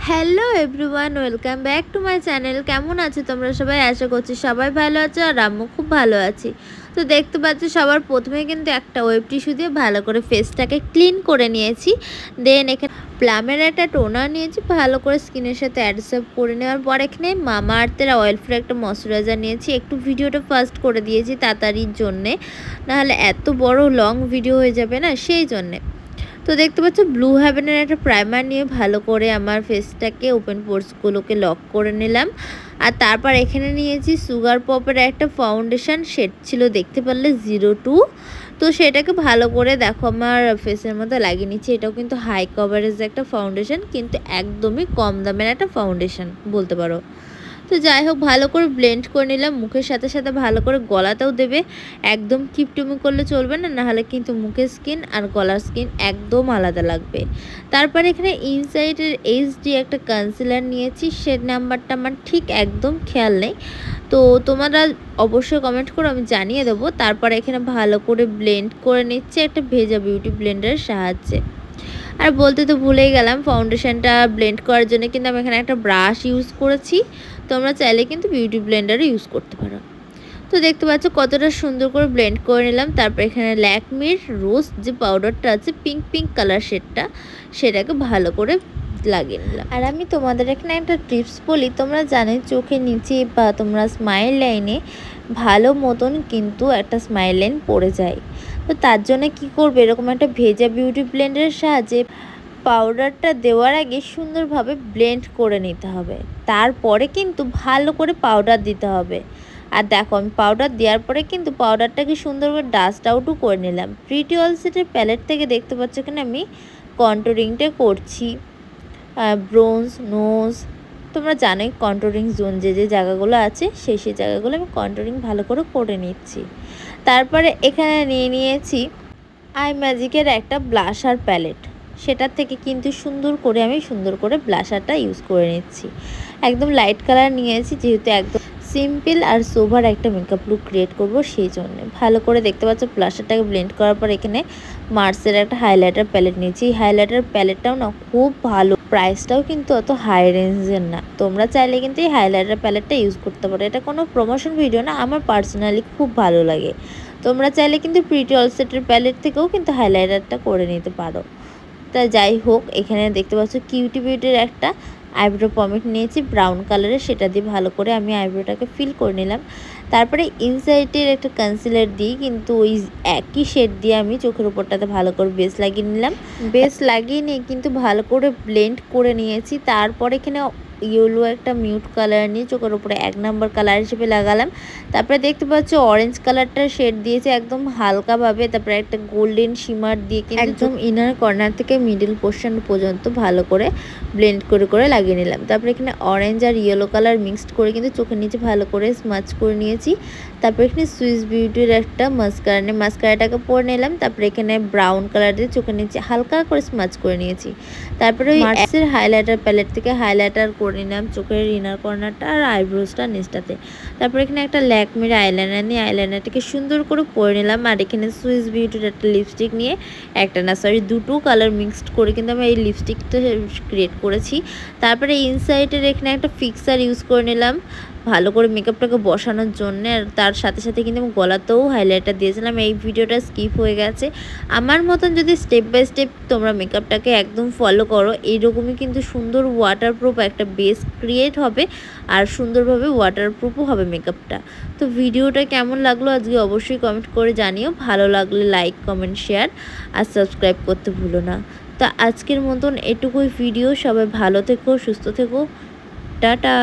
Hello everyone, welcome back to my channel. কেমন আছো তোমরা সবাই? আশা করছি সবাই ভালো আছো আর আমিও খুব ভালো আছি। তো দেখতে পাচ্ছ সবার প্রথমে কিন্তু একটা ওয়েব টিস্যু দিয়ে ভালো করে ফেসটাকে ক্লিন করে নিয়েছি। দেন এখানে প্লামের একটা টোনার নিয়েছি, ভালো করে স্কিনের সাথে অ্যাডজাস্ট করে নেওয়ার পর এখানে মামা আর্থের অয়েল ফ্রি একটা ময়শ্চারাইজার নিয়েছি। একটু ভিডিওটা ফাস্ট করে দিয়েছি তাড়াতাড়ির জন্যে, নাহলে এত বড় লং ভিডিও হয়ে যাবে না, সেই জন্যে। তো দেখতে পাচ্ছ ব্লু হেভেনের একটা প্রাইমার নিয়ে ভালো করে আমার ফেসটাকে ওপেন পোর্সগুলোকে লক করে নিলাম। আর তারপর এখানে নিয়েছি সুগার পপের একটা ফাউন্ডেশন শেড ছিল, দেখতে পারলে 02। তো সেটাকে ভালো করে দেখো আমার ফেসের মধ্যে লাগিয়ে নিচ্ছি। এটাও কিন্তু হাই কভারেজ একটা ফাউন্ডেশন, কিন্তু একদমই কম দামের একটা ফাউন্ডেশন বলতে পারো। তো যাই হোক, ভালো করে ব্লেন্ড করে নিলাম। মুখের সাথে সাথে ভালো করে গলাতেও দেবে, একদম কিপটুমি করলে চলবে না, নাহলে কিন্তু মুখের স্কিন আর গলার স্কিন একদম আলাদা লাগবে। তারপরে এখানে ইনসাইডের এইচডি একটা কনসিলার নিয়েছি, সে নাম্বারটা আমার ঠিক একদম খেয়াল নেই, তো তোমরা অবশ্যই কমেন্ট করো, আমি জানিয়ে দেবো। তারপরে এখানে ভালো করে ব্লেন্ড করে নিচ্ছে একটা ভেজা বিউটি ব্লেন্ডারের সাহায্যে। আর বলতে তো ভুলেই গেলাম, ফাউন্ডেশনটা ব্লেন্ড করার জন্য কিন্তু আমি এখানে একটা ব্রাশ ইউজ করেছি। তোমরা চাইলে কিন্তু বিউটি ব্লেন্ডারও ইউজ করতে পারো। তো দেখতে পাচ্ছ কতটা সুন্দর করে ব্লেন্ড করে নিলাম। তারপর এখানে ল্যাকমির রোজ যে পাউডারটা আছে, পিঙ্ক পিঙ্ক কালার শেডটা, সেটাকে ভালো করে লাগিয়ে নিলাম। আর আমি তোমাদের এখানে একটা টিপস বলি, তোমরা জানো চোখের নিচে বা তোমরা স্মাইল লাইনে ভালো মতন কিন্তু একটা স্মাইল লাইন পড়ে যায়। তো তার জন্য কি করবে, এরকম একটা ভেজা বিউটি ব্লেন্ডারের সাহায্যে পাউডারটা দেওয়ার আগে সুন্দরভাবে ব্লেন্ড করে নিতে হবে, তারপরে কিন্তু ভালো করে পাউডার দিতে হবে। আর দেখো আমি পাউডার দেওয়ার পরে কিন্তু পাউডারটাকে সুন্দর করে ডাস্ট আউটও করে নিলাম। প্রিটি অল সেটের প্যালেট থেকে দেখতে পাচ্ছ এখানে আমি কন্ট্রোলিংটা করছি, ব্রোঞ্জ, নোজ, তোমরা জানোই কন্ট্রোলিং জোন যে যে জায়গাগুলো আছে সেই জায়গাগুলো আমি কন্ট্রোলিং ভালো করে নিচ্ছি। তারপরে এখানে নিয়ে নিয়েছি আই ম্যাজিকের একটা ব্লাশার প্যালেট, সেটার থেকে কিন্তু সুন্দর করে ব্লাশারটা ইউজ করে নিচ্ছি। একদম লাইট কালার নিয়েছি, যেহেতু একদম সিম্পল আর সোভার একটা মেকআপ লুক ক্রিয়েট করব, সেই জন্য ভালো করে দেখতে পাচ্ছ ব্লাশারটাকে ব্লেন্ড করার পর এখানে মার্সের একটা হাইলাইটার প্যালেট নিয়েছি। এই হাইলাইটার প্যালেটটাও না খুব ভালো, প্রাইসটাও কিন্তু অত হাই রেঞ্জের না। তোমরা চাইলে কিন্তু এই হাইলাইটার প্যালেটটা ইউজ করতে পারো, এটা কোনো প্রমোশন ভিডিও না, আমার পার্সোনালি খুব ভালো লাগে। তোমরা চাইলে কিন্তু প্রিটি অল সেটের প্যালেট থেকেও কিন্তু হাইলাইটারটা করে নিতে পারো। তা যাই হোক, এখানে দেখতে পাচ্ছ কিউটি বিউটির একটা আইব্রো পমেট নিয়েছি ব্রাউন কালারের, সেটা দিয়ে ভালো করে আমি আইব্রোটাকে ফিল করে নিলাম। তারপরে ইনসাইডের একটা কনসিলার দিয়ে কিন্তু ওই একই শেড দিয়ে আমি চোখের উপরটাতে ভালো করে বেস লাগিয়ে নিলাম। বেস লাগিয়ে নিয়ে কিন্তু ভালো করে ব্লেন্ড করে নিয়েছি। তারপরে এখানে ইয়েলো একটা মিউট কালার নিয়ে চোখের উপরে 1 নাম্বার কালার হিসেবে লাগালাম। তারপরে দেখতে পাচ্ছ অরেঞ্জ কালারটার শেড দিয়েছে একদম হালকাভাবে। তারপরে একটা গোল্ডেন শিমার দিয়ে কিন্তু একদম ইনার কর্নার থেকে মিডল পোর্শন পর্যন্ত ভালো করে ব্লেন্ড করে লাগিয়ে নিলাম। তারপরে এখানে অরেঞ্জ আর ইয়েলো কালার মিক্সড করে কিন্তু চোখের নিচে ভালো করে স্মাচ করে নিয়েছি। তারপরে এখানে সুইস বিউটির একটা মাস্কারা নিয়ে মাস্কারাটাকে পরে নিলাম। তারপরে এখানে ব্রাউন কালার দিয়ে চোখের নিচে হালকা করে স্মাচ করে নিয়েছি। তারপরে ওই মার্সের হাইলাইটার প্যালেট থেকে হাইলাইটার করে নিলাম চোখের ইনার কর্নারটা আর আইব্রোসটা নিচটাতে। তারপরে এখানে একটা ল্যাকমির আইলাইনার নিয়ে আইলাইনারটাকে সুন্দর করে পরে নিলাম। আর এখানে সুইস বিউটির একটা লিপস্টিক নিয়ে দুটো কালার মিক্সড করে কিন্তু আমি এই লিপস্টিকটা ক্রিয়েট করেছি। তারপরে ইনসাইডের এখানে একটা ফিক্সার ইউজ করে নিলাম ভালো করে মেকআপটাকে বসানোর জন্য। আর তার সাথে সাথে কিন্তু আমি গলাতেও হাইলাইটার দিয়েছিলাম। এই ভিডিওটা স্কিপ হয়ে গেছে। আমার মতন যদি স্টেপ বাই স্টেপ তোমরা মেকআপটাকে একদম ফলো করো, এইরকমই কিন্তু সুন্দর ওয়াটারপ্রুফ একটা বেস ক্রিয়েট হবে আর সুন্দরভাবে ওয়াটারপ্রুফও হবে মেকআপটা। তো ভিডিওটা কেমন লাগলো আজকে অবশ্যই কমেন্ট করে জানিও। ভালো লাগলে লাইক, কমেন্ট, শেয়ার আর সাবস্ক্রাইব করতে ভুলো না। তো আজকের মতন এটুকুই ভিডিও। সবাই ভালো থেকো, সুস্থ থেকো, টাটা।